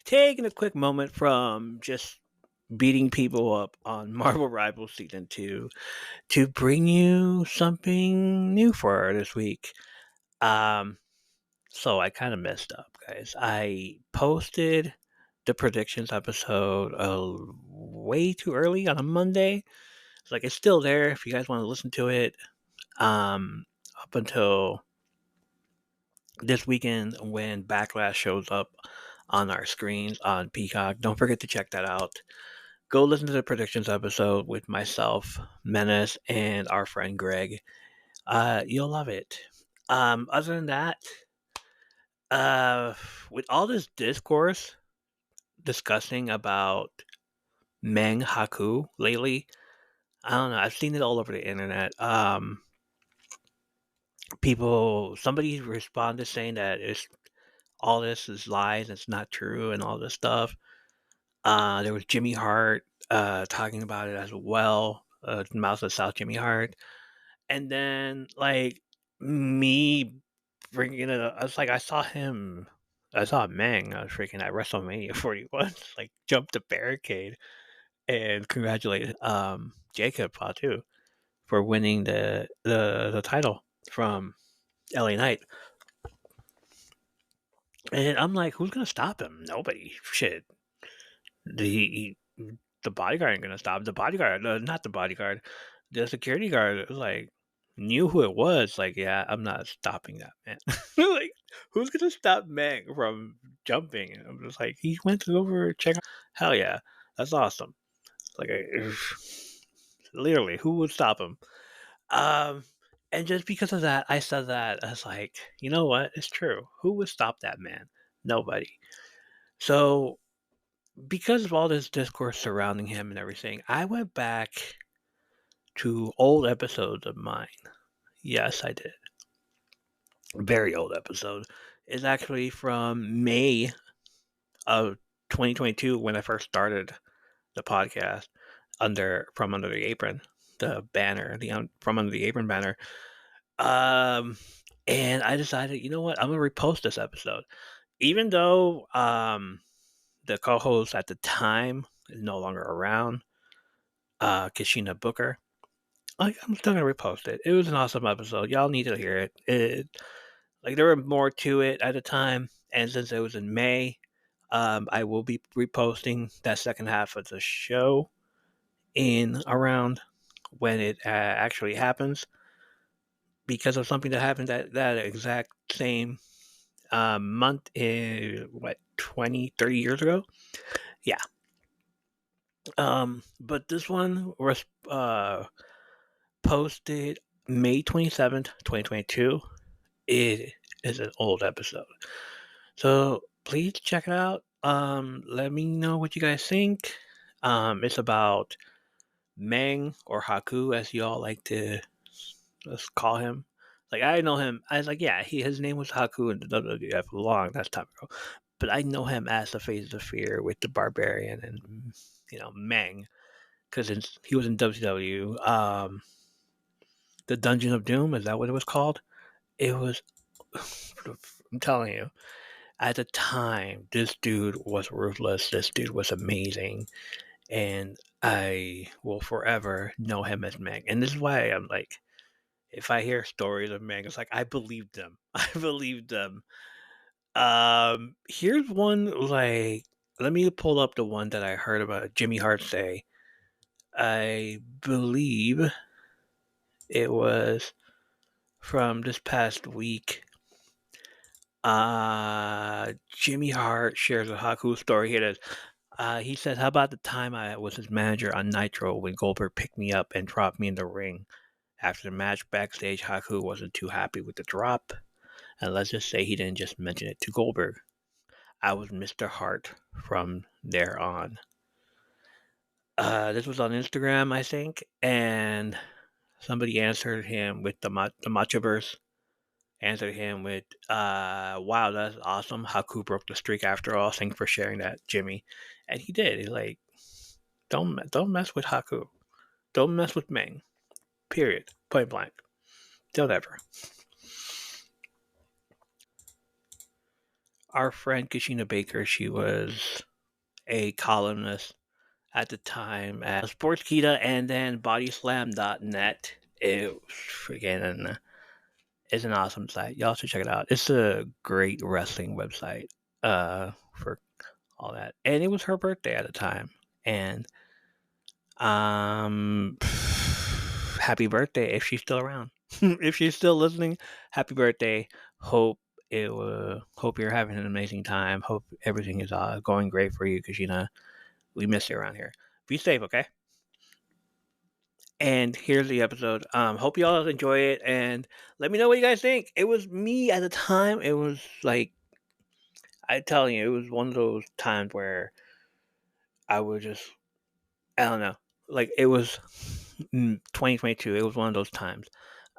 taking a quick moment from just beating people up on Marvel Rivals Season 2 to bring you something new for this week. Um, so I kind of messed up, guys. I posted the predictions episode way too early on a Monday. It's like it's still there if you guys want to listen to it. Um, Up until this weekend when Backlash shows up on our screens on Peacock. Don't forget to check that out. Go listen to the predictions episode with myself, Menace, and our friend Greg. You'll love it. Other than that, uh, with all this discourse discussing about Meng Haku lately, I don't know. I've seen it all over the internet. Somebody responded saying that it's all this is lies, it's not true, and all this stuff. There was Jimmy Hart talking about it as well. Mouse of South Jimmy Hart. And then, like, me bringing it up, I was like, I saw Meng, I was freaking at WrestleMania 41, like, jump the barricade and congratulate Jacob too for winning the title from LA Knight. And I'm like, who's gonna stop him? Nobody. Shit. The the bodyguard ain't gonna stop. The bodyguard, not the bodyguard, the security guard, like knew who it was. Like, yeah, I'm not stopping that man. Like, who's gonna stop Meg from jumping? And I'm just like, he went to over check. Hell yeah, that's awesome. Like, literally, who would stop him? Um, and just because of that, I said that I was like, you know what? It's true. Who would stop that man? Nobody. So because of all this discourse surrounding him and everything, I went back to old episodes of mine. Yes, I did. Very old episode. It's actually from May of 2022 when I first started the podcast under the apron, the banner, from under the apron banner. Um, and I decided, you know what? I'm gonna repost this episode, even though the co-host at the time is no longer around. Kesheen Booker. I'm still gonna repost it. It was an awesome episode. Y'all need to hear it. Like there were more to it at the time, and since it was in May, I will be reposting that second half of the show in around when it actually happens because of something that happened that exact same month in what 20, 30 years ago. Yeah. But this one was posted May 27th, 2022. It is an old episode. So please check it out. Let me know what you guys think. It's about Meng or Haku, as y'all like to let's call him. Like I know him. I was like, yeah, his name was Haku in the WWF a long that time ago. But I know him as the Face of Fear with the Barbarian and Meng because he was in WCW. The Dungeon of Doom, is that what it was called? It was. I'm telling you, at the time, this dude was ruthless. This dude was amazing, and I will forever know him as Meg. And this is why I'm like, if I hear stories of Meg, it's like I believed them. I believed them. Here's one like. Let me pull up the one that I heard about Jimmy Hart say. I believe it was from this past week. Jimmy Hart shares a Haku story. Here it is. He says, "How about the time I was his manager on Nitro when Goldberg picked me up and dropped me in the ring? After the match backstage, Haku wasn't too happy with the drop, and let's just say he didn't just mention it to Goldberg. I was Mr. Hart from there on." This was on Instagram, I think, and somebody answered him with the Machoverse answered him with, wow, that's awesome. Haku broke the streak after all. Thanks for sharing that, Jimmy. And he did. He's like, don't mess with Haku. Don't mess with Meng. Period. Point blank. Don't ever. our friend Kesheen Booker, she was a columnist at the time at Sportskeeda and then bodyslam.net. It freaking is an awesome site. Y'all should check it out. It's a great wrestling website for all that. And it was her birthday at the time. And happy birthday if she's still around. If she's still listening, happy birthday. Hope you're having an amazing time. Hope everything is going great for you, because we miss you around here. Be safe, okay? And here's the episode. Hope you all enjoy it, and let me know what you guys think. It was me at the time. It was like, I tell you, it was one of those times where I would just, I don't know, like it was 2022. It was one of those times.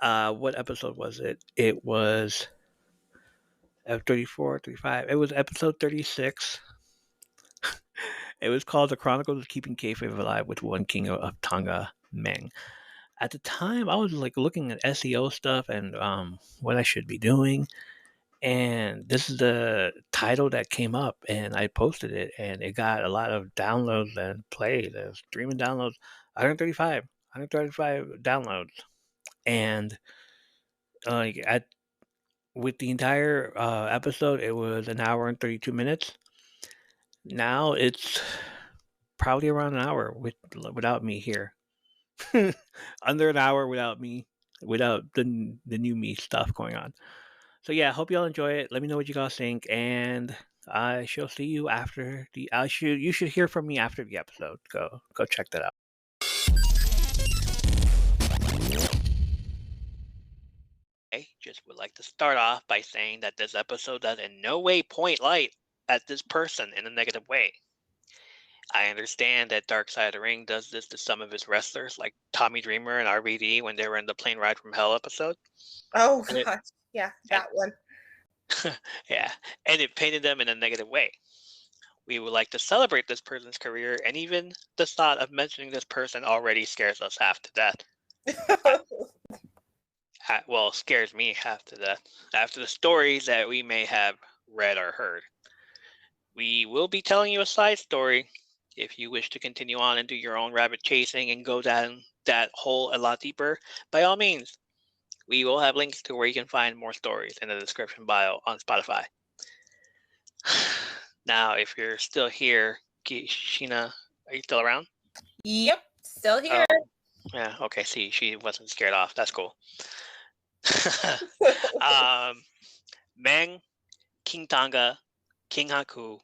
What episode was it? It was 34, 35. It was episode 36. It was called The Chronicles of Keeping Kayfabe Alive with One King of Tonga, Meng. At the time, I was like looking at SEO stuff and what I should be doing. And this is the title that came up, and I posted it, and it got a lot of downloads and plays. Streaming downloads, 135 downloads. And like with the entire episode, it was an hour and 32 minutes. Now it's probably around an hour without me here. Under an hour without me, without the new me stuff going on. So yeah, hope y'all enjoy it. Let me know what you guys think, and I shall see you after the. You should hear from me after the episode. Go check that out. I just would like to start off by saying that this episode does in no way point light at this person in a negative way. I understand that Dark Side of the Ring does this to some of his wrestlers, like Tommy Dreamer and RVD when they were in the Plane Ride from Hell episode. Oh, gosh. Yeah, that one. Yeah, and it painted them in a negative way. We would like to celebrate this person's career, and even the thought of mentioning this person already scares us half to death. Well, scares me half to death after the stories that we may have read or heard. We will be telling you a side story. If you wish to continue on and do your own rabbit chasing and go down that hole a lot deeper, by all means, we will have links to where you can find more stories in the description bio on Spotify. Now, if you're still here, Sheena, are you still around? Yep, still here. Yeah, okay, see, she wasn't scared off. That's cool. Meng, King Tonga, King Haku,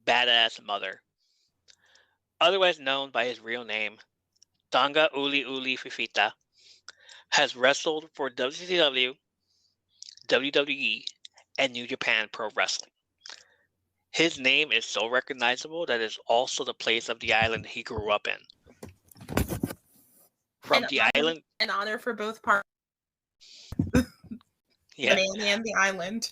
Badass Mother. Otherwise known by his real name, Tonga Uli Uli Fifita, has wrestled for WCW, WWE, and New Japan Pro Wrestling. His name is so recognizable that it is also the place of the island he grew up in. From the island, an honor for both parties. Yeah. The man and the island.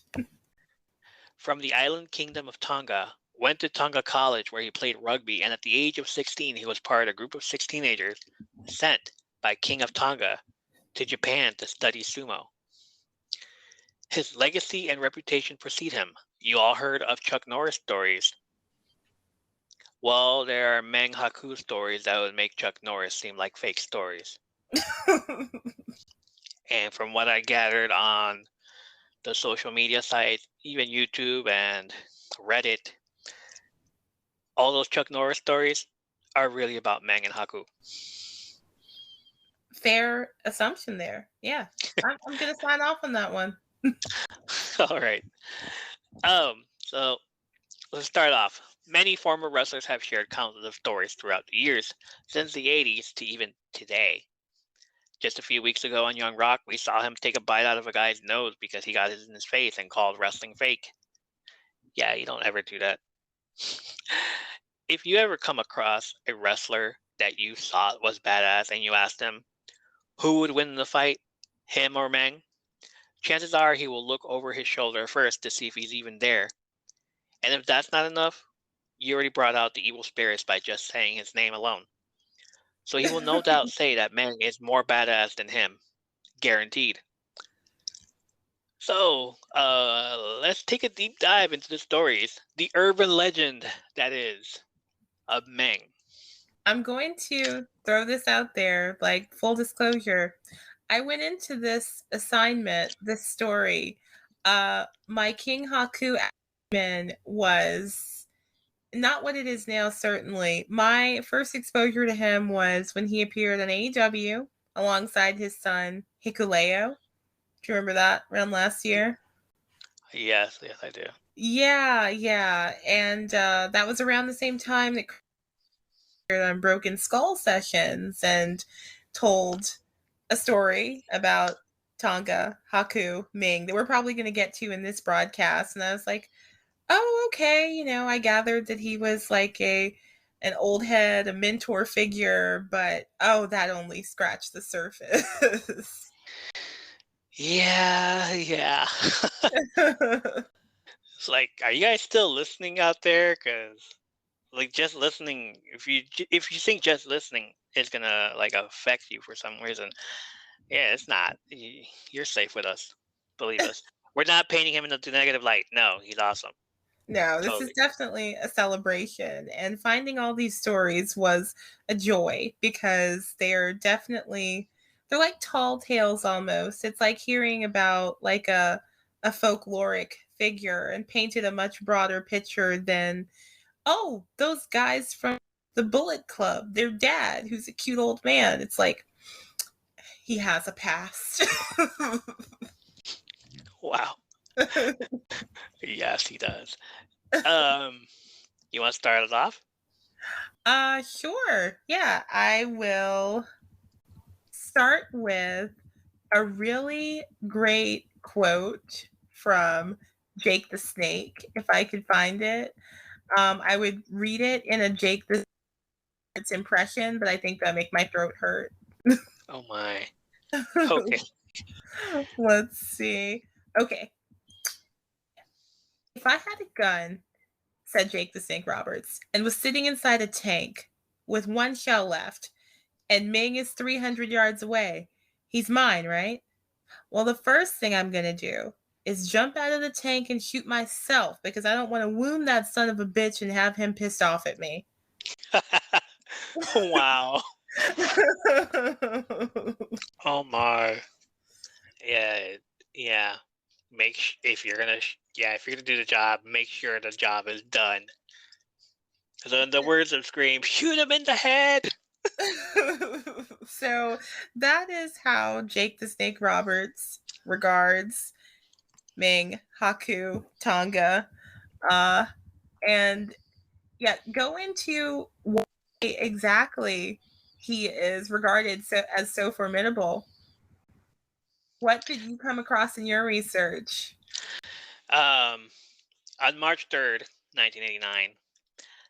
From the island kingdom of Tonga, went to Tonga College where he played rugby, and at the age of 16 he was part of a group of 6 teenagers sent by King of Tonga to Japan to study sumo. His legacy and reputation precede him. You all heard of Chuck Norris stories. Well, there are Meng Haku stories that would make Chuck Norris seem like fake stories. And from what I gathered on the social media sites, even YouTube and Reddit, all those Chuck Norris stories are really about Meng and Haku. Fair assumption there. Yeah, I'm going to sign off on that one. All right. So let's start off. Many former wrestlers have shared countless of stories throughout the years, since the 80s to even today. Just a few weeks ago on Young Rock, we saw him take a bite out of a guy's nose because he got his in his face and called wrestling fake. Yeah, you don't ever do that. If you ever come across a wrestler that you thought was badass and you asked him who would win the fight, him or Meng, chances are he will look over his shoulder first to see if he's even there. And if that's not enough, you already brought out the evil spirits by just saying his name alone. So he will no doubt say that Meng is more badass than him. Guaranteed. So, let's take a deep dive into the stories. The urban legend that is of Meng. I'm going to throw this out there, like full disclosure. I went into this assignment, this story. My King Haku was not what it is now, certainly. My first exposure to him was when he appeared on AEW alongside his son Hikuleo. Do you remember that around last year? Yes, yes, I do. Yeah, yeah. And that was around the same time that on Broken Skull Sessions and told a story about Tonga, Haku, Ming that we're probably going to get to in this broadcast. And I was like, oh, okay. I gathered that he was like an old head, a mentor figure, but oh, that only scratched the surface. Yeah, yeah. It's like, are you guys still listening out there? Because like just listening, if you think just listening is gonna like affect you for some reason, yeah, it's not. You're safe with us. Believe us. We're not painting him in a negative light. No, he's awesome. No, this is Totally. definitely a celebration. And finding all these stories was a joy because they're like tall tales almost. It's like hearing about like a folkloric figure and painted a much broader picture than, oh, those guys from the Bullet Club, their dad, who's a cute old man. It's like he has a past. Wow. Yes, he does. You want to start it off? Sure. Yeah, I will start with a really great quote from Jake the Snake, if I could find it. I would read it in a Jake the Snake's impression, but I think that make my throat hurt. Oh my. Okay. Let's see. Okay. If I had a gun, said Jake the Snake Roberts, and was sitting inside a tank with one shell left, and Ming is 300 yards away, he's mine, right? Well, the first thing I'm going to do is jump out of the tank and shoot myself because I don't want to wound that son of a bitch and have him pissed off at me. Wow. Oh my. Yeah. Yeah. If you're gonna do the job, make sure the job is done. So in the words of Scream, shoot him in the head. So that is how Jake the Snake Roberts regards Ming, Haku, Tonga, uh, and yeah, go into why exactly he is regarded as so formidable. What did you come across in your research? Um, on March 3rd, 1989,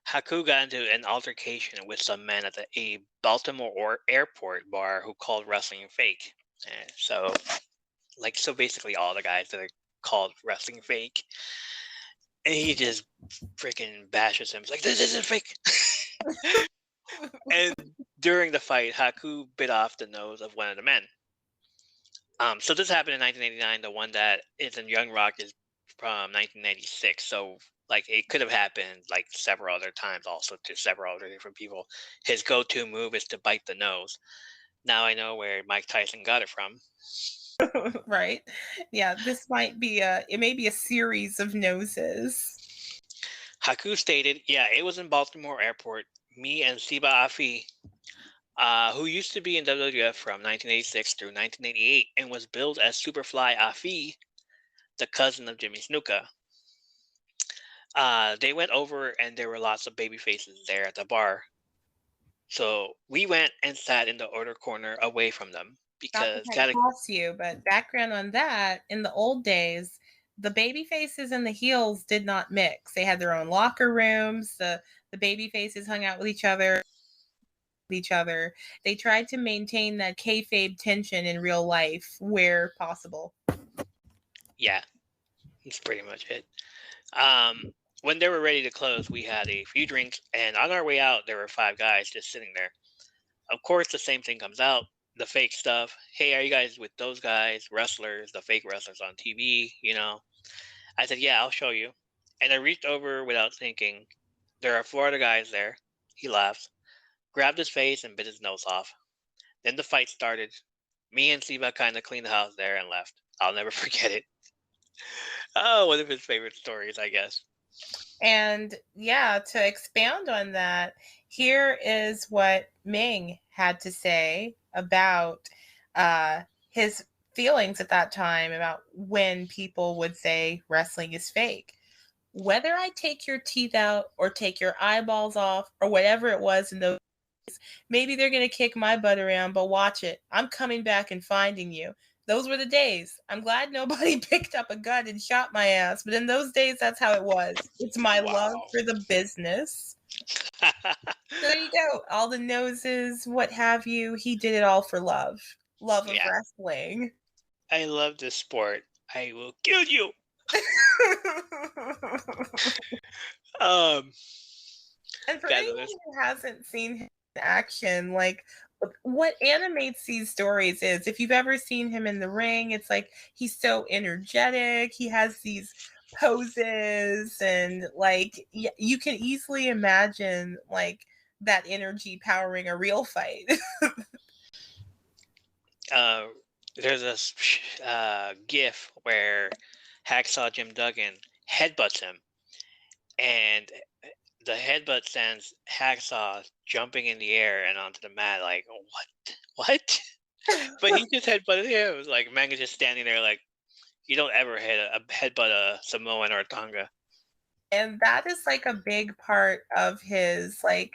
Haku got into an altercation with some men at a Baltimore airport bar who called wrestling fake. So basically all the guys that are called wrestling fake, and he just freaking bashes him. He's like, "This isn't fake." And during the fight, Haku bit off the nose of one of the men. So this happened in 1989. The one that is in Young Rock is from 1996. So like it could have happened like several other times, also to several other different people. His go-to move is to bite the nose. Now I know where Mike Tyson got it from. Right? Yeah, it may be a series of noses. Haku stated, "Yeah, it was in Baltimore Airport. Me and Siba Afi, who used to be in WWF from 1986 through 1988 and was billed as Superfly Afi, the cousin of Jimmy Snuka. They went over and there were lots of baby faces there at the bar. So we went and sat in the outer corner away from them Not to because cut gotta across you, but background on that, in the old days, the baby faces and the heels did not mix. They had their own locker rooms. The baby faces hung out with each other. They tried to maintain that kayfabe tension in real life where possible. yeah, that's pretty much it. Um, when they were ready to close, we had a few drinks, and on our way out, there were five guys just sitting there. Of course, the same thing comes out. the fake stuff. Hey, are you guys with those guys, wrestlers, the fake wrestlers on TV? I said, yeah, I'll show you. And I reached over without thinking. There are four other guys there. He laughs, grabbed his face, and bit his nose off. Then the fight started. Me and Siva kind of cleaned the house there and left. I'll never forget it. Oh, one of his favorite stories, I guess. And yeah, to expound on that, here is what Meng had to say about his feelings at that time about when people would say wrestling is fake. Whether I take your teeth out or take your eyeballs off or whatever it was in those, maybe they're going to kick my butt around, but watch it. I'm coming back and finding you. Those were the days. I'm glad nobody picked up a gun and shot my ass, but in those days, that's how it was. It's my love Wow. for the business. So there you go. All the noses, what have you. He did it all for love. Love of Yeah, wrestling. I love this sport. I will kill you. Um, And for that anyone was who hasn't seen him in action, like what animates these stories is if you've ever seen him in the ring, it's like he's so energetic. He has these poses, and like you can easily imagine like that energy powering a real fight. uh, there's a gif where Hacksaw Jim Duggan headbutts him, and the headbutt sends Hacksaw jumping in the air and onto the mat like, what? But he just headbutted him. It was like Meng is just standing there like, you don't ever hit a headbutt a Samoan or a Tonga. And that is like a big part of his like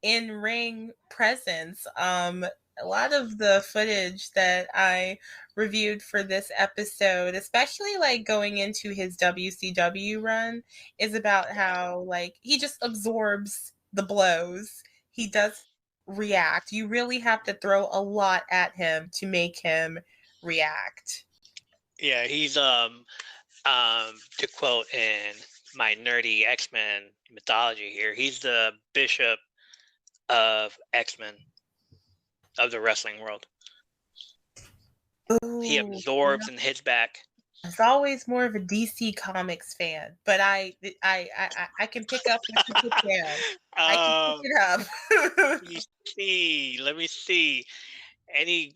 in-ring presence. A lot of the footage that I reviewed for this episode, especially like going into his WCW run, is about how like he just absorbs the blows. He does react. You really have to throw a lot at him to make him react. Yeah, he's to quote in my nerdy X-Men mythology here, he's the bishop of X-Men of the wrestling world. He Ooh, absorbs and hits back. I was always more of a DC Comics fan, but I can pick up what you put down. I can pick um, it up. let me see. Any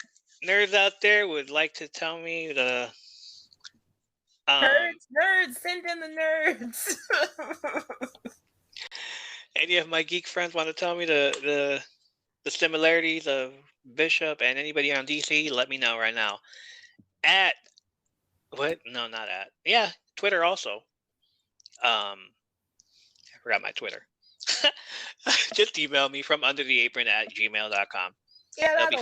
nerds out there would like to tell me the um Nerds, send in the nerds. any of my geek friends want to tell me the similarities of Bishop and anybody on DC? Let me know right now. At what? No, not at. Yeah, Twitter also. I forgot my Twitter. Just email me from undertheapron@gmail.com. Yeah, That'll be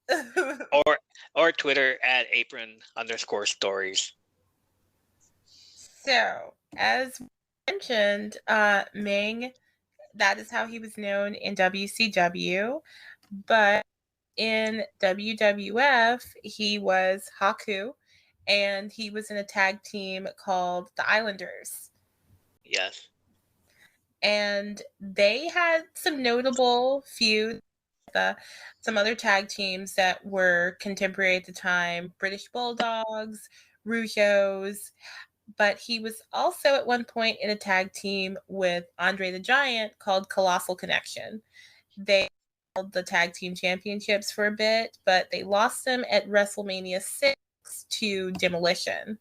that'll fun. work. Or Twitter @apron_stories. So, as mentioned, Meng, that is how he was known in WCW, but in WWF, he was Haku, and he was in a tag team called the Islanders. Yes. And they had some notable feuds with some other tag teams that were contemporary at the time, British Bulldogs, Rougeos, but he was also at one point in a tag team with Andre the Giant called Colossal Connection. They held the tag team championships for a bit, but they lost them at WrestleMania 6 to Demolition.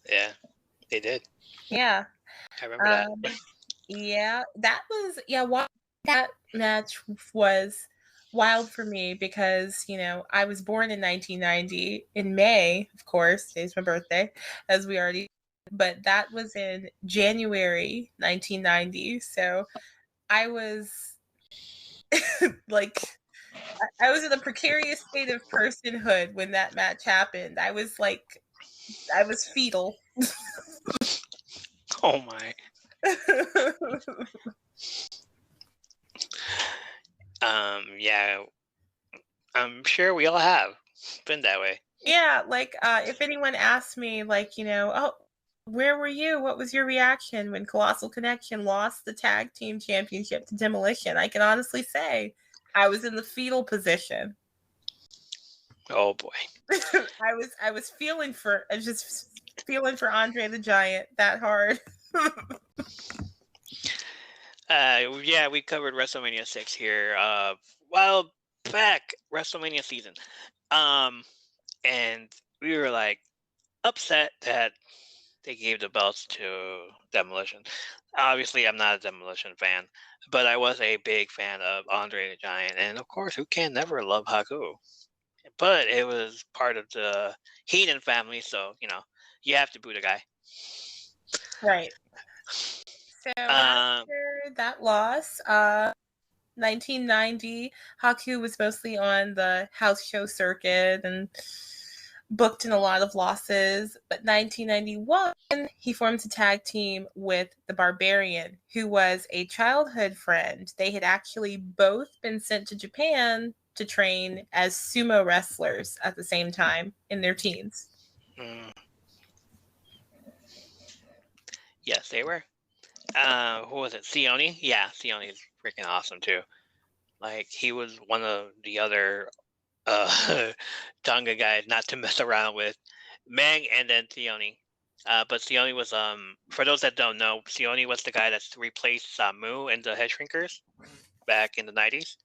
Yeah, they did. Yeah. I remember that. Yeah, that was that match was wild for me because I was born in 1990 in May, of course. Today's my birthday, as we already. But that was in January 1990, so I was like, I was in a precarious state of personhood when that match happened. I was fetal. Oh my. Yeah. I'm sure we all have been that way. Yeah, like if anyone asked me, like, oh, where were you? What was your reaction when Colossal Connection lost the tag team championship to Demolition? I can honestly say I was in the fetal position. Oh boy. I was feeling for I was just feeling for Andre the Giant that hard. Yeah, we covered WrestleMania 6 here. While back WrestleMania season. Um, and we were like upset that they gave the belts to Demolition. Obviously, I'm not a Demolition fan, but I was a big fan of Andre the Giant, and of course, who can never love Haku? But it was part of the Heenan family, so you have to boot a guy. Right. So Um, after that loss, 1990, Haku was mostly on the house show circuit and booked in a lot of losses. But 1991, he formed a tag team with the Barbarian, who was a childhood friend. They had actually both been sent to Japan to train as sumo wrestlers at the same time in their teens. mm, yes, they were. Who was it? Sione? Yeah, Sione is freaking awesome too. Like he was one of the other Tonga guys not to mess around with. Meng and then Sione. But Sione was for those that don't know, Sione was the guy that's replaced Samu in the Head Shrinkers back in the 90s.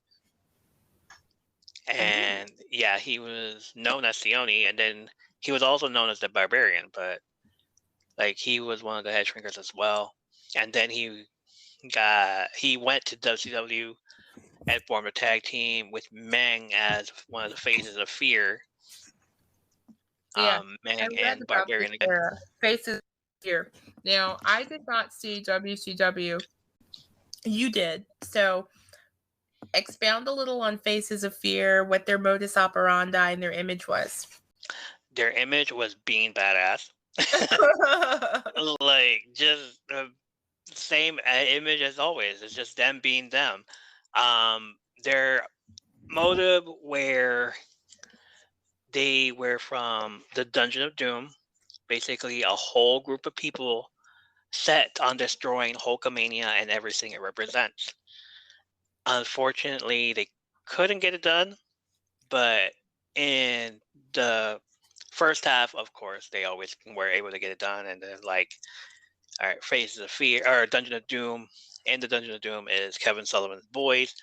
And yeah, he was known as Sione, and then he was also known as the Barbarian, but like he was one of the Head Shrinkers as well. And then he went to WCW and formed a tag team with Meng as one of the faces of Fear. Yeah, I Meng read and about this Barbarian again. era. Faces here. Now, I did not see WCW. You did. So, expound a little on Faces of Fear, what their modus operandi and their image was. Their image was being badass. Like just the same image as always. It's just them being them. Their motive where they were from the Dungeon of Doom, basically a whole group of people set on destroying Hulkamania and everything it represents. Unfortunately, they couldn't get it done, but in the first half, of course, they always were able to get it done. And then, like, all right, Faces of Fear or Dungeon of Doom. In the Dungeon of Doom is Kevin Sullivan's boys,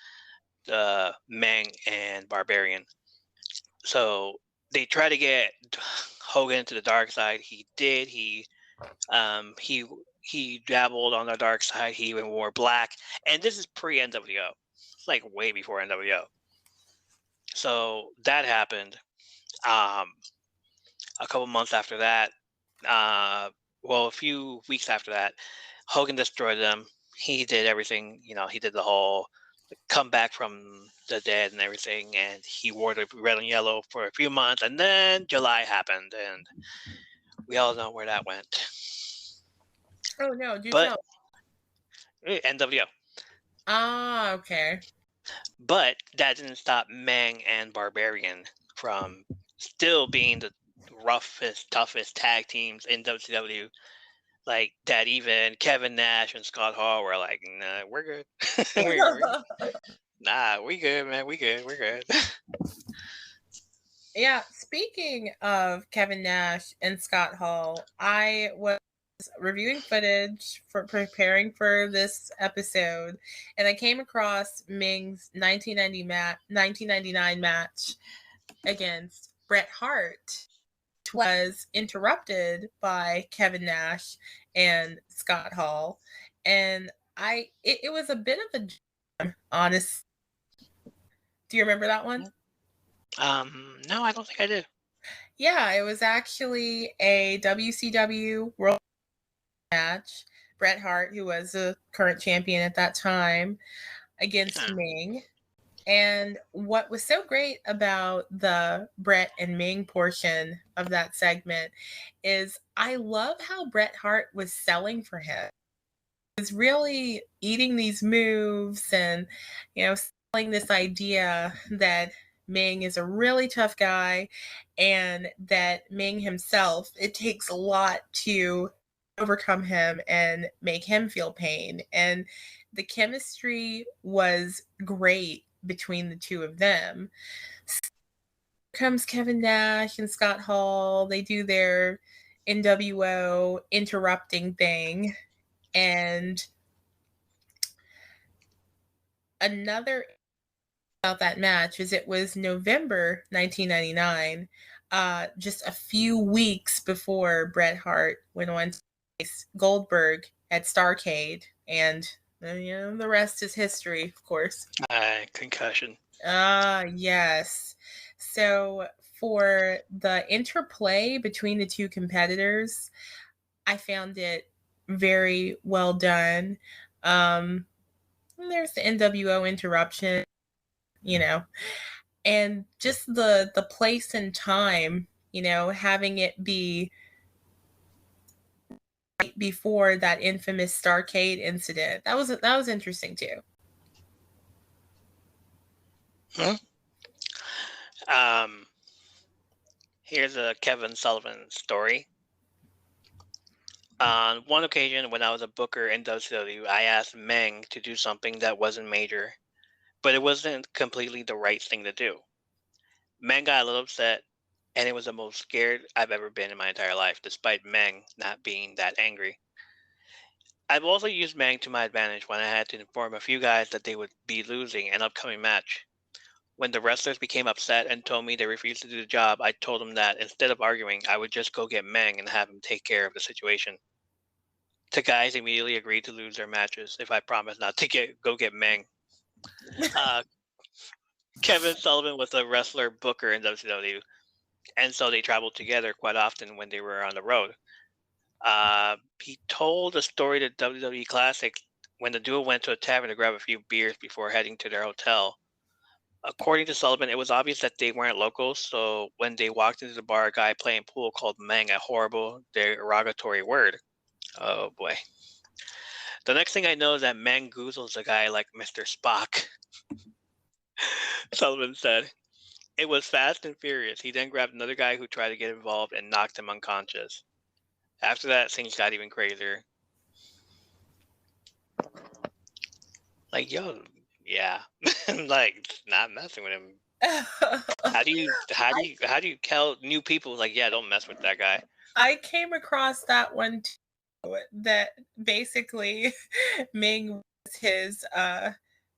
the Meng and Barbarian. So they try to get Hogan to the dark side. He did. He dabbled on the dark side. He even wore black, and this is pre NWO. It's like way before NWO. So that happened. Um, a couple months after that, well, a few weeks after that, Hogan destroyed them. He did everything. He did the whole come back from the dead and everything, and he wore the red and yellow for a few months, and then July happened, and we all know where that went. Oh, no, do But tell. NWO. Ah, okay. But that didn't stop Meng and Barbarian from still being the roughest, toughest tag teams in WCW. Like that, even Kevin Nash and Scott Hall were like, "Nah, we're good. Nah, we good, man. We good. We're good." Yeah, speaking of Kevin Nash and Scott Hall, I was reviewing footage for preparing for this episode, and I came across Ming's 1999 match against Bret Hart, which was interrupted by Kevin Nash and Scott Hall, and it was a bit of a jam, honest. Do you remember that one? No, I don't think I do. Yeah, it was actually a WCW World match. Bret Hart, who was the current champion at that time, against Meng. And what was so great about the Bret and Meng portion of that segment is I love how Bret Hart was selling for him. He was really eating these moves and, selling this idea that Meng is a really tough guy and that Meng himself, it takes a lot to overcome him and make him feel pain. And the chemistry was great between the two of them. Comes Kevin Nash and Scott Hall. They do their NWO interrupting thing. And another about that match is it was November 1999, just a few weeks before Bret Hart went on to face Goldberg at Starrcade. And the rest is history, of course. Concussion. Yes. So for the interplay between the two competitors, I found it very well done. There's the NWO interruption, and just the place and time, having it be right before that infamous Starrcade incident. That was interesting too. Here's a Kevin Sullivan story. On one occasion, when I was a booker in WCW, I asked Meng to do something that wasn't major, but it wasn't completely the right thing to do. Meng got a little upset, and it was the most scared I've ever been in my entire life, despite Meng not being that angry. I've also used Meng to my advantage when I had to inform a few guys that they would be losing an upcoming match. When the wrestlers became upset and told me they refused to do the job, I told them that instead of arguing, I would just go get Meng and have him take care of the situation. The guys immediately agreed to lose their matches if I promised not to go get Meng. Kevin Sullivan was a wrestler booker in WCW, and so they traveled together quite often when they were on the road. He told a story to WWE Classic when the duo went to a tavern to grab a few beers before heading to their hotel. According to Sullivan, it was obvious that they weren't locals, so when they walked into the bar, a guy playing pool called Meng a horrible, derogatory word. Oh boy. The next thing I know is that Meng goozles a guy like Mr. Spock. Sullivan said. It was fast and furious. He then grabbed another guy who tried to get involved and knocked him unconscious. After that, things got even crazier. Like, yo, yeah. Like, not messing with him. How do you tell new people, like, yeah, don't mess with that guy? I came across that one too, that basically Ming was his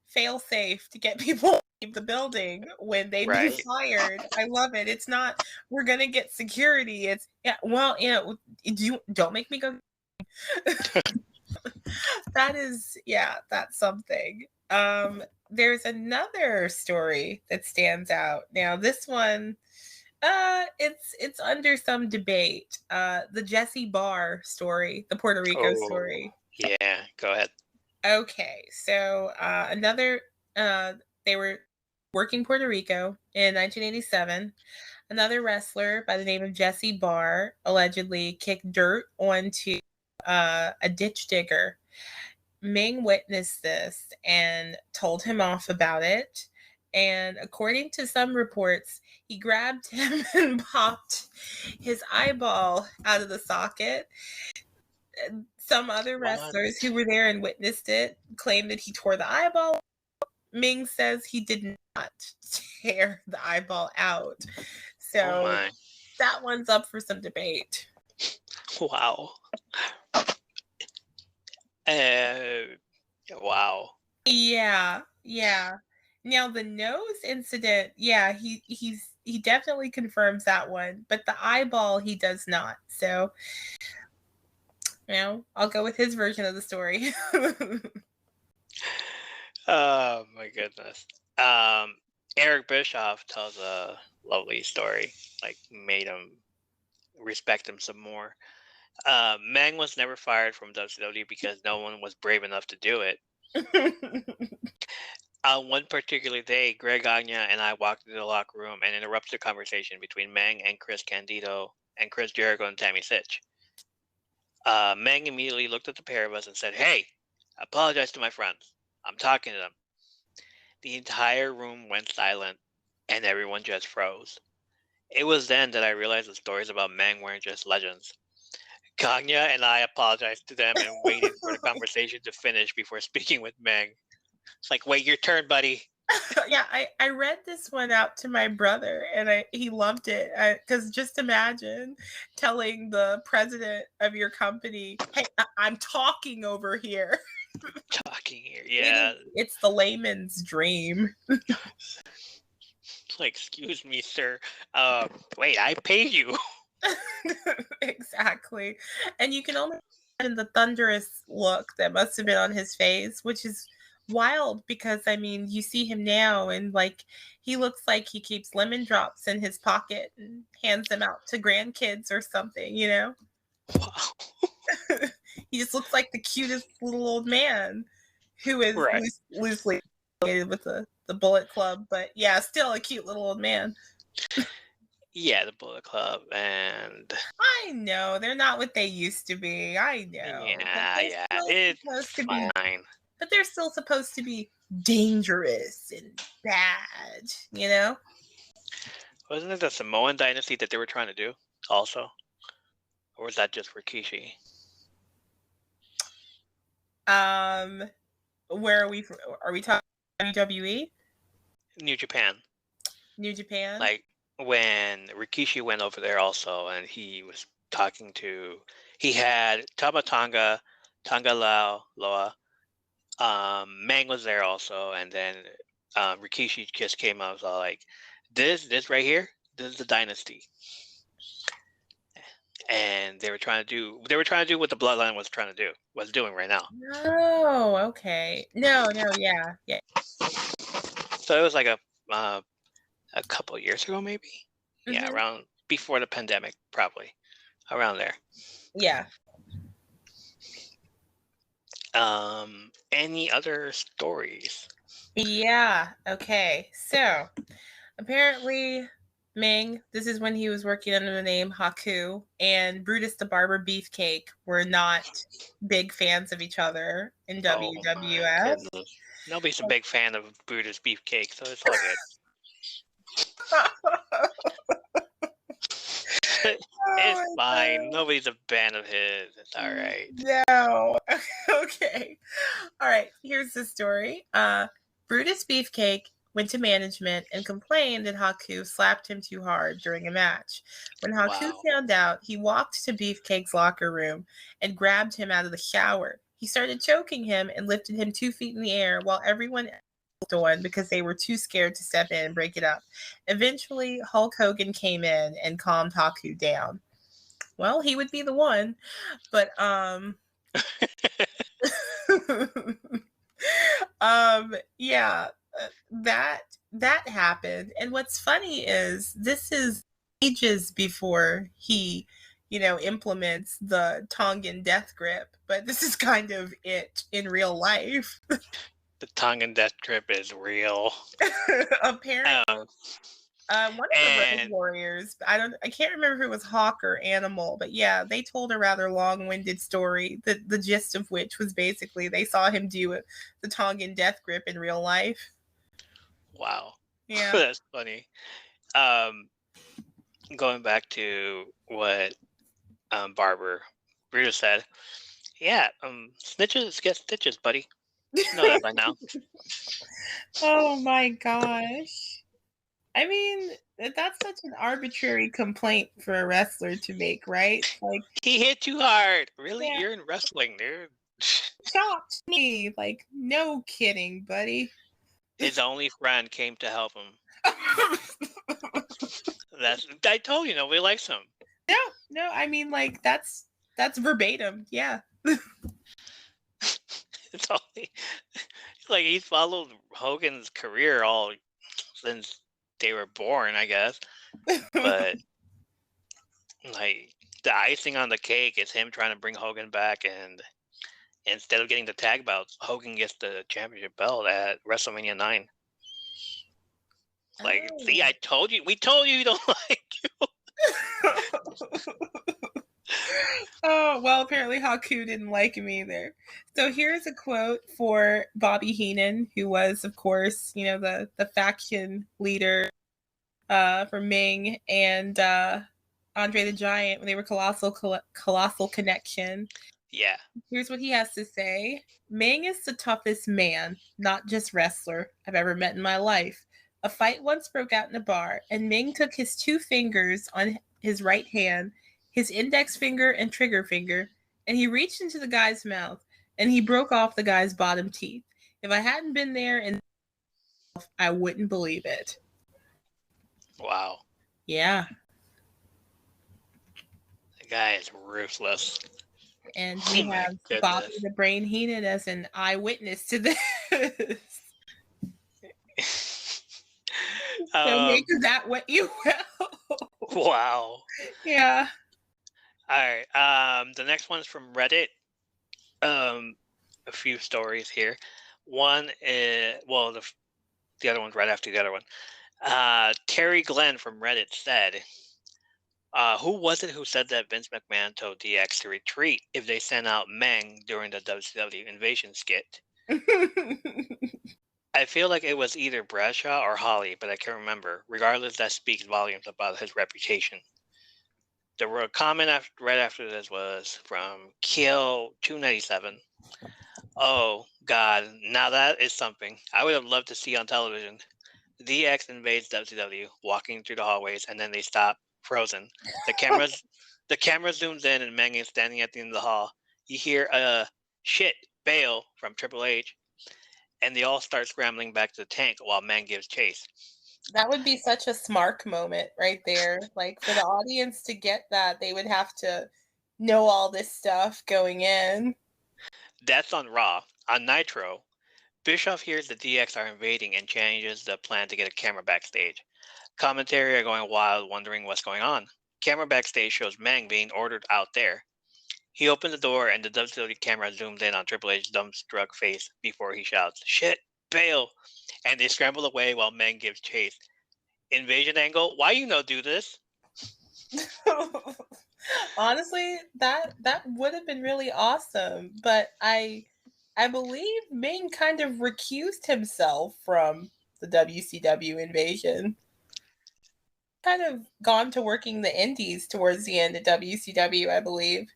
fail safe to get people to leave the building when they'd be fired. I love it. It's not we're gonna get security. It's don't make me go. That's something. There's another story that stands out. Now this one, it's under some debate. The Jesse Barr story, the Puerto Rico story. Yeah, go ahead. Okay, so they were working Puerto Rico in 1987. Another wrestler by the name of Jesse Barr allegedly kicked dirt onto a ditch digger. Meng witnessed this and told him off about it. And according to some reports, he grabbed him and popped his eyeball out of the socket. Some other wrestlers who were there and witnessed it claimed that he tore the eyeball. Meng says he did not tear the eyeball out. So that one's up for some debate. Wow. Wow. Yeah. Now the nose incident, he definitely confirms that one, but the eyeball he does not. So, I'll go with his version of the story. Oh my goodness. Eric Bischoff tells a lovely story, like made him respect him some more. Meng was never fired from WCW because no one was brave enough to do it. One particular day, Greg Gagne and I walked into the locker room and interrupted the conversation between Meng and Chris Candido and Chris Jericho and Tammy Sitch. Meng immediately looked at the pair of us and said, "Hey, I apologize to my friends. I'm talking to them." The entire room went silent and everyone just froze. It was then that I realized the stories about Meng weren't just legends. Gagne and I apologized to them and waited for the conversation to finish before speaking with Meng. It's like, wait your turn, buddy. Yeah, I read this one out to my brother, and he loved it. Because just imagine telling the president of your company, "Hey, I'm talking over here." Talking here, yeah. It's the layman's dream. Like, excuse me, sir. Wait, I paid you. Exactly. And you can only imagine the thunderous look that must have been on his face, which is wild because I mean, you see him now and like he looks like he keeps lemon drops in his pocket and hands them out to grandkids or something, you know? Wow. He just looks like the cutest little old man who is Right. loosely affiliated with the Bullet Club, but yeah, still a cute little old man. Yeah, the Bullet Club, and I know they're not what they used to be. I know, yeah, yeah, it's fine. but they're still supposed to be dangerous and bad, you know? Wasn't it the Samoan dynasty that they were trying to do also? Or was that just Rikishi? Um, where are we? Are we talking WWE, New Japan. New Japan? Like when Rikishi went over there also, and he was talking to, he had Tonga, Tonga Loa, Meng was there also, and then Rikishi just came out, was all like, this right here, this is the dynasty, and they were trying to do what the Bloodline was doing right now. Oh, okay. No, yeah, yeah. So it was like a couple years ago, maybe. Yeah, Hmm. around before the pandemic, probably around there. Yeah. Any other stories? Yeah. Okay. So apparently, Meng, this is when he was working under the name Haku, and Brutus the Barber Beefcake were not big fans of each other in Oh my WWF. goodness. Nobody's a big fan of Brutus Beefcake, so it's all good. It's Oh fine. Nobody's a fan of his. It's all right. no. Okay. All right. Here's the story. Brutus Beefcake went to management and complained that Haku slapped him too hard during a match. When Haku Wow. found out, he walked to Beefcake's locker room and grabbed him out of the shower. He started choking him and lifted him 2 feet in the air while everyone on because they were too scared to step in and break it up. Eventually, Hulk Hogan came in and calmed Haku down. Well, he would be the one, but yeah, that happened. And what's funny is this is ages before he, implements the Tongan death grip, but this is kind of it in real life. The Tongan death trip is real. Apparently, Um, one of the Road and Warriors, I can't remember who was Hawk or Animal, but yeah, they told a rather long-winded story. The gist of which was basically they saw him do the Tongan death grip in real life. wow, Yeah. that's funny. Um, Going back to what Barber Brutus said, yeah, snitches get stitches, buddy. You should know that by now. Oh my gosh. I mean, that's such an arbitrary complaint for a wrestler to make, right? Like, He hit too hard. Really? yeah, You're in wrestling, dude. chopped me. Like, no kidding, buddy. His only friend came to help him. I told you nobody likes him. No, no, I mean, like, that's verbatim. Yeah. It's only like he's followed Hogan's career all since they were born, I guess. But like the icing on the cake is him trying to bring Hogan back, and instead of getting the tag belts, Hogan gets the championship belt at WrestleMania 9. Like, see, Oh. I told you. We told you don't like you. Oh, well, apparently Haku didn't like him either. So here's a quote for Bobby Heenan, who was, of course, the faction leader for Ming and Andre the Giant when they were Colossal Connection. Yeah. Here's what he has to say. Meng is the toughest man, not just wrestler, I've ever met in my life. A fight once broke out in a bar, and Meng took his two fingers on his right hand, his index finger and trigger finger, and he reached into the guy's mouth and he broke off the guy's bottom teeth. If I hadn't been there, and I wouldn't believe it. Wow. Yeah. The guy is ruthless. And Oh we my have Bobby goodness. the Brain Heenan as an eyewitness to this. So make um. that what you will. Wow. Yeah. All right. The next one's from Reddit. Um, a few stories here. One is the other one's right after the other one. Terry Glenn from Reddit said, "Who was it who said that Vince McMahon told DX to retreat if they sent out Meng during the WCW invasion skit? I feel like it was either Bradshaw or Holly, but I can't remember. Regardless, that speaks volumes about his reputation." The comment right after this was from Kill297. "Oh, God, now that is something I would have loved to see on television. DX invades WCW, walking through the hallways, and then they stop, frozen. The cameras, the camera zooms in, and Meng is standing at the end of the hall. You hear a shit bail from Triple H, and they all start scrambling back to the tank while Meng gives chase." That would be such a smart moment right there. Like for the audience to get that, they would have to know all this stuff going in. That's on Raw. On Nitro, Bischoff hears the DX are invading and changes the plan to get a camera backstage. Commentary are going wild, wondering what's going on. Camera backstage shows Meng being ordered out there. He opens the door and the WCW camera zooms in on Triple H's dumbstruck face before he shouts, "Shit, bail!" And they scramble away while Meng gives chase. Invasion angle? Why you no do this? Honestly, that would have been really awesome, but I believe Ming kind of recused himself from the WCW invasion. Kind of gone to working the indies towards the end of WCW, I believe.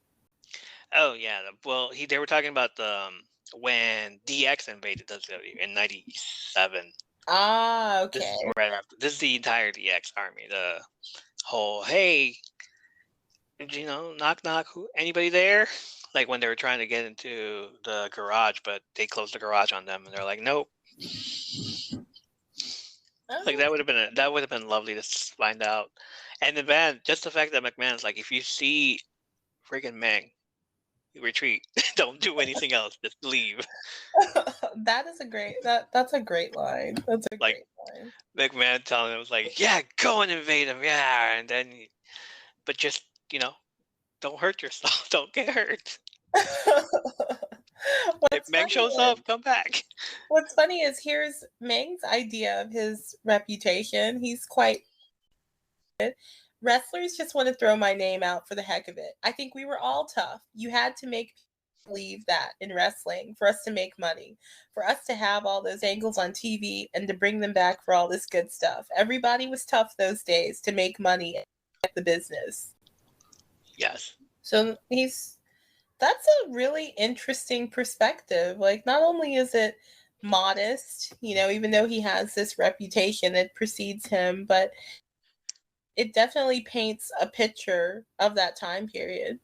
Oh yeah, well they were talking about when DX invaded WCW in '97. Ah, This okay. is right after. This is the entire DX army. The whole hey, knock knock, who anybody there? Like when they were trying to get into the garage, but they closed the garage on them, and they're like, nope. Like Oh. that would have been lovely to find out. And the man, just the fact that McMahon's like, if you see freaking Meng, you retreat. Don't do anything else. Just leave. That is a that's a great line. That's a Like great line. McMahon telling him was like, yeah, go and invade him, yeah, and then, but just don't hurt yourself. Don't get hurt. If What's Meng funny shows is up, come back. What's funny is here's Meng's idea of his reputation. He's quite wrestlers just want to throw my name out for the heck of it. I think we were all tough. You had to make people believe that in wrestling for us to make money, for us to have all those angles on TV and to bring them back for all this good stuff. Everybody was tough those days to make money at the business. Yes. So that's a really interesting perspective. Like, not only is it modest, even though he has this reputation that precedes him, but it definitely paints a picture of that time period.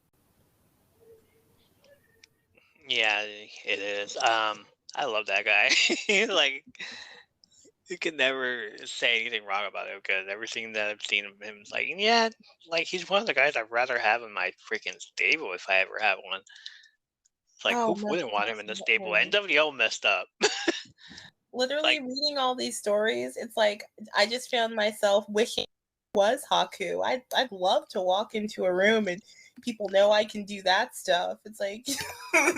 Yeah, it is. I love that guy. Like, you can never say anything wrong about him because everything that I've seen of him is like, yeah, like he's one of the guys I'd rather have in my freaking stable if I ever have one. It's like, Oh, who no, wouldn't want him in the stable? definitely. NWO messed up. Literally Like, reading all these stories, it's like I just found myself wishing I was Haku. I'd love to walk into a room and people know I can do that stuff. It's like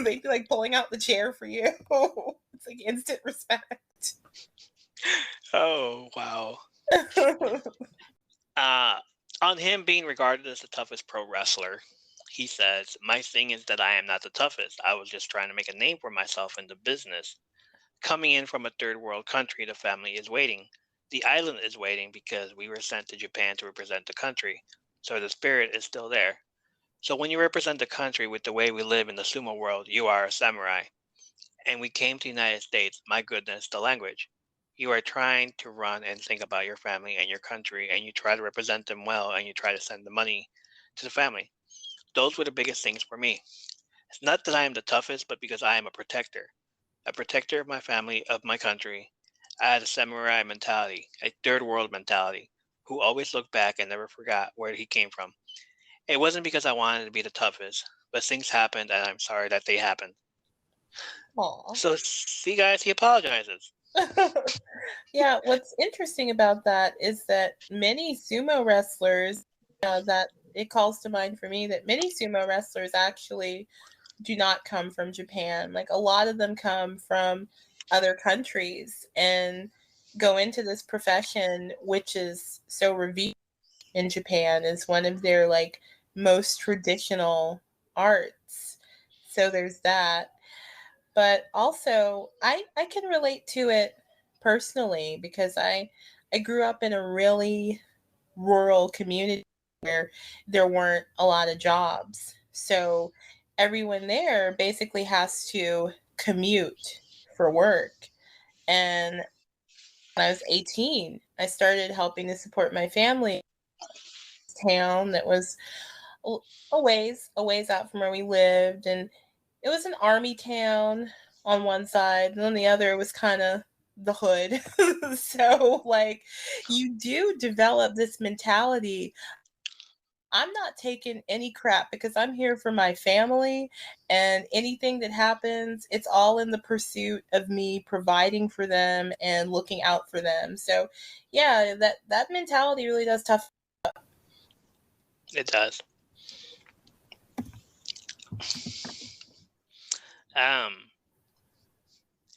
they'd be like pulling out the chair for you. It's like instant respect. oh wow. Uh, on him being regarded as the toughest pro wrestler, he says, "My thing is that I am not the toughest. I was just trying to make a name for myself in the business. Coming in from a third world country, the family is waiting. The island is waiting because we were sent to Japan to represent the country. So the spirit is still there. So when you represent the country with the way we live in the sumo world, you are a samurai. And we came to the United States, my goodness, the language. You are trying to run and think about your family and your country, and you try to represent them well, and you try to send the money to the family. Those were the biggest things for me. It's not that I am the toughest, but because I am a protector of my family, of my country. I had a samurai mentality, a third world mentality, who always looked back and never forgot where he came from. It wasn't because I wanted to be the toughest, but things happened, and I'm sorry that they happened. Aw. So, see, guys, he apologizes. Yeah, what's interesting about that is that many sumo wrestlers, that it calls to mind for me that many sumo wrestlers actually do not come from Japan. Like a lot of them come from other countries and go into this profession, which is so revered in Japan as one of their like most traditional arts. So there's that. But also I can relate to it personally because I grew up in a really rural community where there weren't a lot of jobs. So everyone there basically has to commute for work. And when I was 18, I started helping to support my family in a town that was a ways out from where we lived. And it was an army town on one side, and on the other, it was kind of the hood. So, like, you do develop this mentality. I'm not taking any crap because I'm here for my family, and anything that happens, it's all in the pursuit of me providing for them and looking out for them. So, yeah, that mentality really does tough. It does. Um,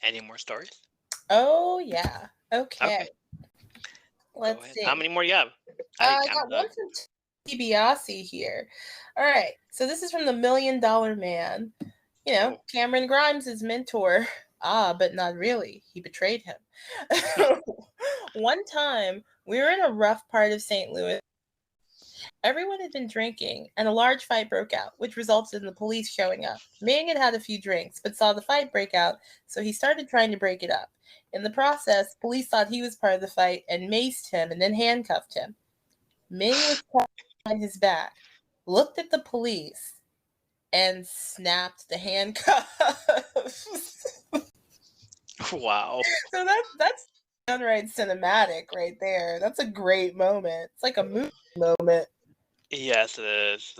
any more stories? Oh yeah. Okay. Okay, go Let's ahead. How see. many more you have? I I'm got one done. from DiBiase here. All right. So this is from the $1 Million Man. You know, Oh, Cameron Grimes' mentor. Ah, but not really. He betrayed him. One time, we were in a rough part of St. Louis. Everyone had been drinking, and a large fight broke out, which resulted in the police showing up. Meng had had a few drinks, but saw the fight break out, so he started trying to break it up. In the process, police thought he was part of the fight and maced him and then handcuffed him. Meng was caught behind his back, looked at the police, and snapped the handcuffs. wow. So that's downright cinematic right there. That's a great moment. It's like a movie moment. Yes, it is.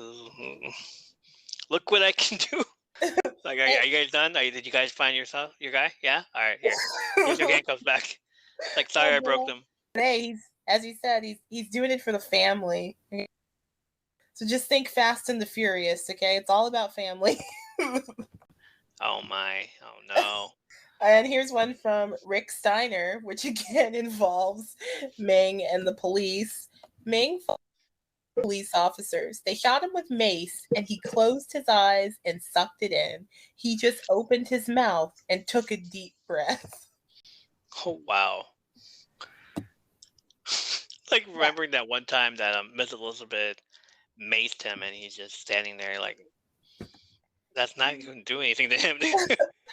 Look what I can do. Like, are you guys done? Did you guys find your guy? Yeah. All right, here. Here's your handcuffs back. Like, sorry, I broke them. Hey, he's as you said, he's doing it for the family. So just think Fast and the Furious, okay? It's all about family. Oh my. Oh no. And here's one from Rick Steiner, which again involves Meng and the police. Meng fought police officers. They shot him with mace, and he closed his eyes and sucked it in. He just opened his mouth and took a deep breath. Oh wow. Like Yeah. remembering that one time that Miss Elizabeth maced him, and he's just standing there like that's not going to do anything to him.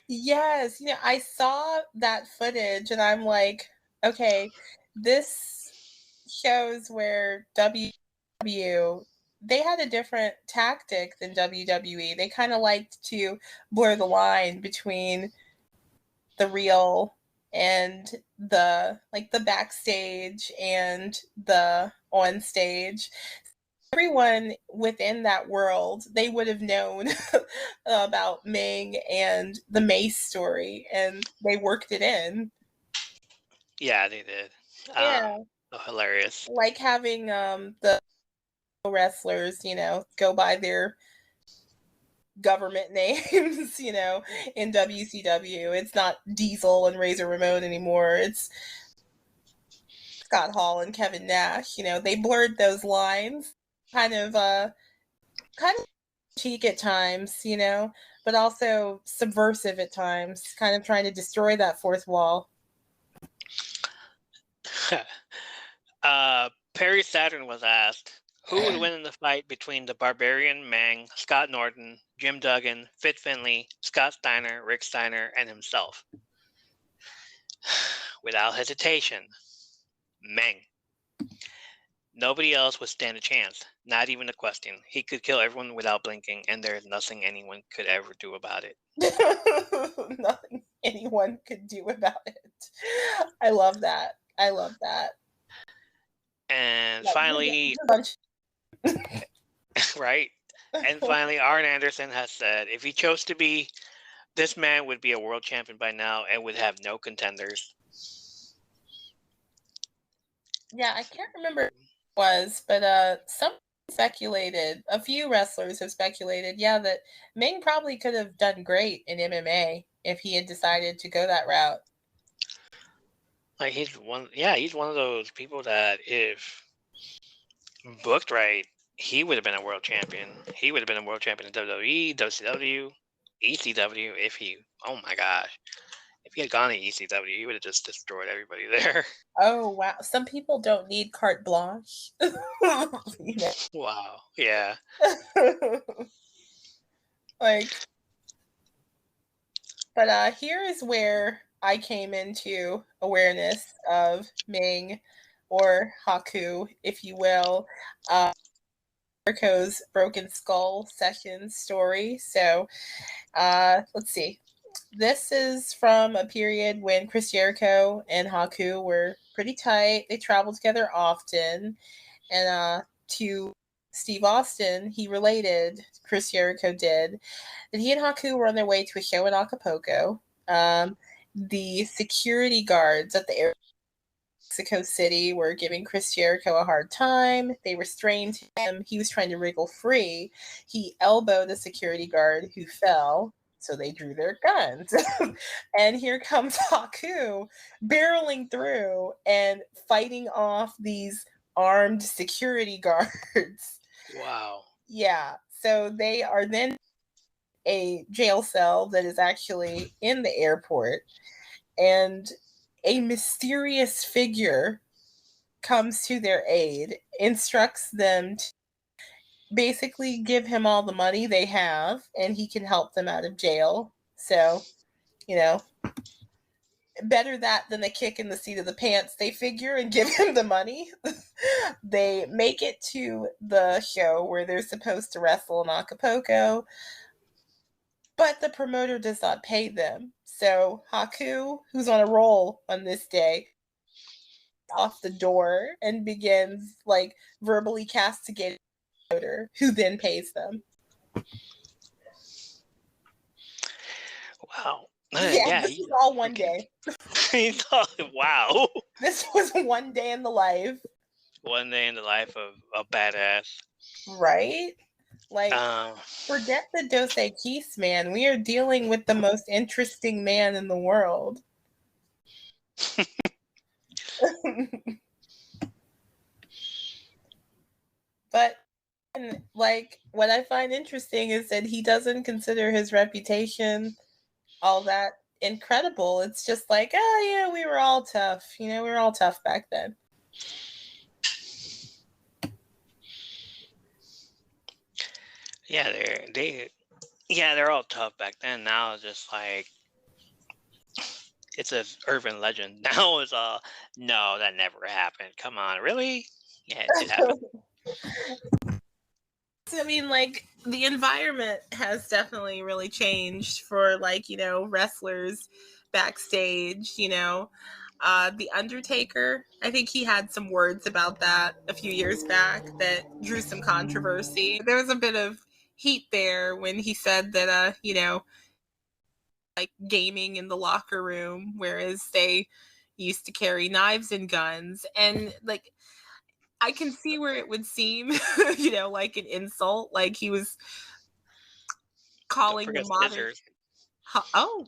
Yes, I saw that footage and I'm like, okay, this shows where WW they had a different tactic than WWE. They kind of liked to blur the line between the real and the backstage and the on stage. Everyone within that world, they would have known about Ming and the Mace story, and they worked it in. Yeah, they did. Yeah, Oh, hilarious. like having the wrestlers, go by their government names, in WCW. It's not Diesel and Razor Ramon anymore. It's Scott Hall and Kevin Nash. They blurred those lines, kind of kind of cheek at times, but also subversive at times, kind of trying to destroy that fourth wall. Perry Saturn was asked, Who would win in the fight between the Barbarian Meng, Scott Norton, Jim Duggan, Fit Finley, Scott Steiner, Rick Steiner, and himself? Without hesitation, Meng. Nobody else would stand a chance, not even a question. He could kill everyone without blinking, and there is nothing anyone could ever do about it. Nothing anyone could do about it. I love that. I love that. And Like, finally, right? And finally, Arn Anderson has said if he chose to be, this man would be a world champion by now and would have no contenders. Yeah, I can't remember what it was, but some speculated, a few wrestlers have speculated, yeah, that Meng probably could have done great in MMA if he had decided to go that route. Like he's one of those people that if booked right, he would have been a world champion. He would have been a world champion in WWE, WCW, ECW if he, oh my gosh. If he had gone to ECW, he would have just destroyed everybody there. Oh wow. Some people don't need carte blanche. You know? Wow. Yeah. Like, but here is where I came into awareness of Meng, or Haku, if you will, Jericho's Broken Skull session story. So let's see. This is from a period when Chris Jericho and Haku were pretty tight. They traveled together often. And to Steve Austin, he related, Chris Jericho did, that he and Haku were on their way to a show in Acapulco. The security guards at the airport Mexico City were giving Chris Jericho a hard time. They restrained him. He was trying to wriggle free. He elbowed a security guard who fell. So they drew their guns. And here comes Haku barreling through and fighting off these armed security guards. Wow. Yeah. So they are then a jail cell that is actually in the airport. And a mysterious figure comes to their aid, instructs them to basically give him all the money they have, and he can help them out of jail. So, you know, better that than a kick in the seat of the pants, they figure, and give him the money. They make it to the show where they're supposed to wrestle in Acapulco, but the promoter does not pay them. So Haku, who's on a roll on this day, off the door and begins like verbally castigating the promoter, who then pays them. Wow. Yeah, this was all one day. Wow. This was one day in the life. One day in the life of a badass. Right? Like, forget the Dos Equis, man. We are dealing with the most interesting man in the world. But, like, what I find interesting is that he doesn't consider his reputation all that incredible. It's just like, oh, yeah, we were all tough. You know, we were all tough back then. Yeah, they're all tough back then. Now it's just like it's an urban legend. Now it's all no, that never happened. Come on, really? Yeah, it did happen. I mean, like, the environment has definitely really changed for, like, you know, wrestlers backstage, you know. The Undertaker, I think he had some words about that a few years back that drew some controversy. There was a bit of heat there when he said that, you know, like gaming in the locker room, whereas they used to carry knives and guns. And, like, I can see where it would seem, you know, like an insult. Like he was calling the modern. Oh,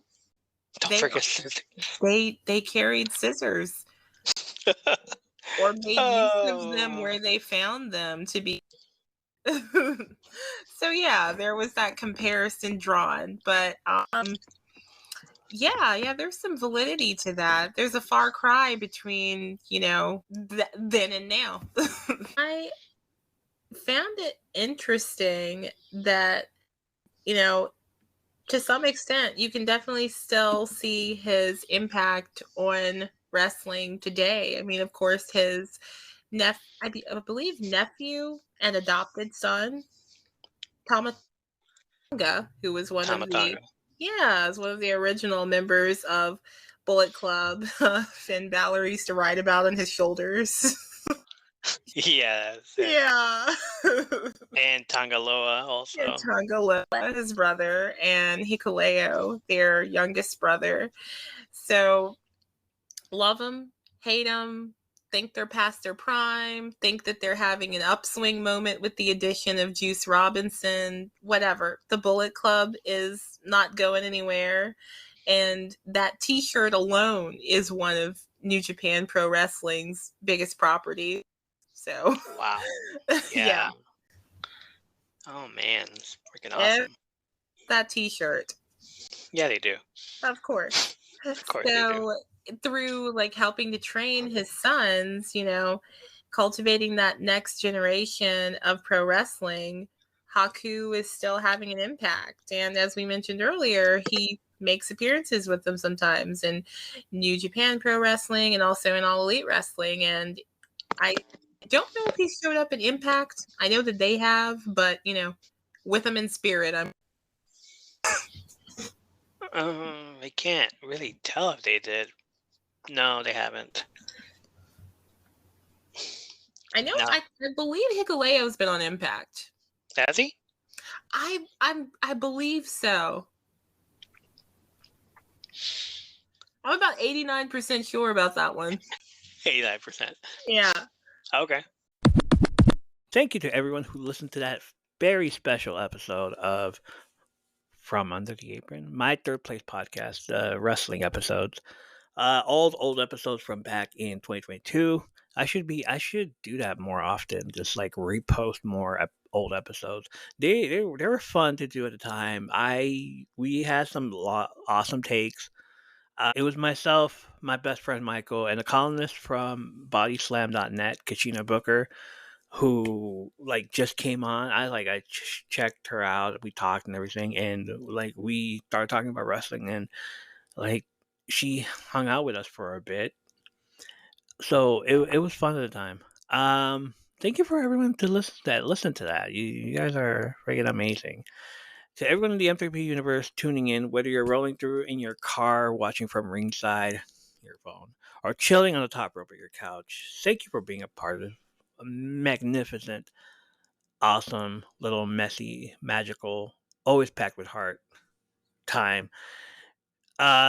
don't forget scissors. They carried scissors, or made use of them where they found them to be. So yeah, there was that comparison drawn, but yeah, there's some validity to that. There's a far cry between, you know, then and now. I found it interesting that, you know, to some extent, you can definitely still see his impact on wrestling today. I mean, of course, his I believe nephew and adopted son, Tonga, who was one of Tamatanga. the yeah, is one of the original members of Bullet Club. Finn Balor used to ride about on his shoulders. Yes, Yeah. and Tangaloa And also. Tonga, his brother, and Hikuleo, their youngest brother. So love them, hate them, think they're past their prime, think that they're having an upswing moment with the addition of Juice Robinson, whatever. The Bullet Club is not going anywhere. And that t shirt alone is one of New Japan Pro Wrestling's biggest properties. So, Wow. yeah, Yeah. Oh man, it's freaking and awesome. that t shirt. Yeah, they do. Of course. Of course they do. So through like helping to train his sons, cultivating that next generation of pro wrestling, Haku is still having an impact. And as we mentioned earlier, he makes appearances with them sometimes in New Japan Pro Wrestling and also in All Elite Wrestling. And I don't know if he showed up in Impact. I know that they have, but with them in spirit, I'm I can't really tell if they did. No, they haven't. I know No, I believe Hikuleo's been on Impact. has he? I believe so. I'm about 89% sure about that one. 89%. Yeah. Okay. Thank you to everyone who listened to that very special episode of From Under the Apron, my third place podcast, wrestling episodes. Old episodes from back in 2022. I should do that more often. Just like repost more old episodes. They were fun to do at the time. We had some awesome takes. It was myself, my best friend Michael, and a columnist from BodySlam.net, Kesheen Booker, who like just came on. I checked her out. We talked and everything, and like we started talking about wrestling, and like she hung out with us for a bit. So it was fun at the time. Thank you for everyone to listen to that. You guys are freaking amazing. To everyone in the M3P universe tuning in, whether you're rolling through in your car, watching from ringside, your phone, or chilling on the top rope of your couch, thank you for being a part of a magnificent, awesome, little messy, magical, always packed with heart time.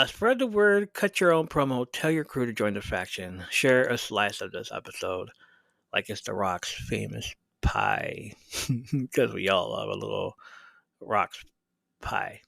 Spread the word, cut your own promo, tell your crew to join the faction, share a slice of this episode like it's The Rock's famous pie, because we all love a little Rock's pie.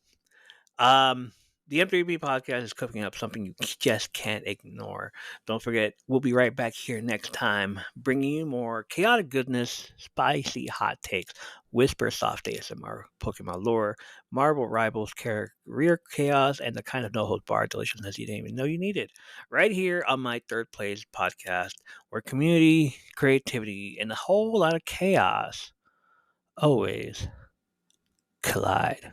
Um, the M3B podcast is cooking up something you just can't ignore. Don't forget, we'll be right back here next time, bringing you more chaotic goodness, spicy hot takes, whisper soft ASMR, Pokemon lore, Marvel Rivals career chaos, and the kind of no holds barred deliciousness you didn't even know you needed. Right here on my third place podcast, where community, creativity, and a whole lot of chaos always collide.